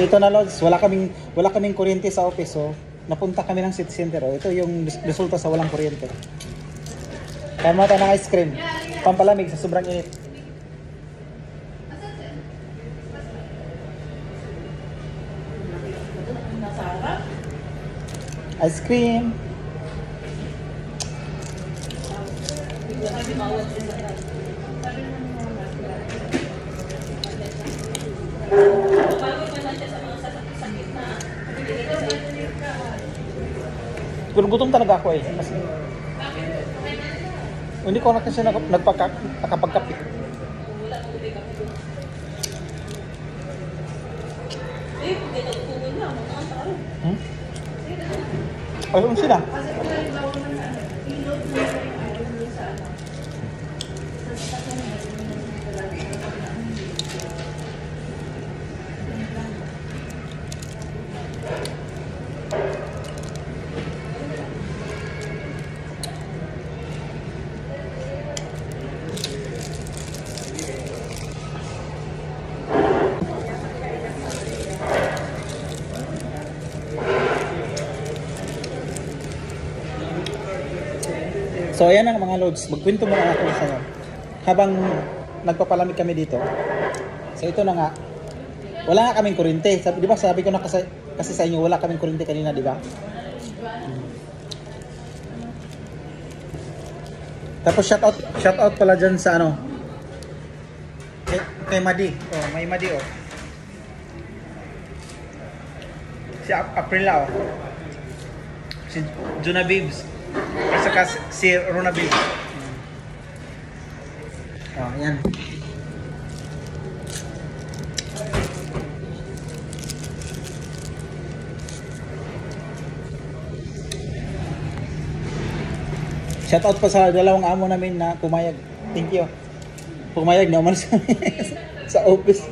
ito na Lods, wala kaming kuryente sa office, so napunta kami ng city center. Oh. Ito yung resulta sa walang kuryente. Tama tayo ng ice cream. Pampalamig sa sobrang init. Ice cream. Gutom talaga ako eh. Kasi, hindi ko na kasi nakapagkape. Ayun sila. So ayan ang mga Lods, magkwento muna ako sa inyo. Habang nagpapalamig kami dito. So ito na nga. Wala nga kaming kuryente. Di ba sabi ko na kasi sa inyo wala kaming kuryente kanina, di ba? Tapos shout out pala dyan sa ano. Kay Madi. Oh, may Madi oh. Si Aprila oh. Si Juna Bibs. At saka si Rona Bibs. Oh, ayan. Shout out pa sa dalawang amo namin na pumayag. Thank you. Pumayag na umalis kami sa office.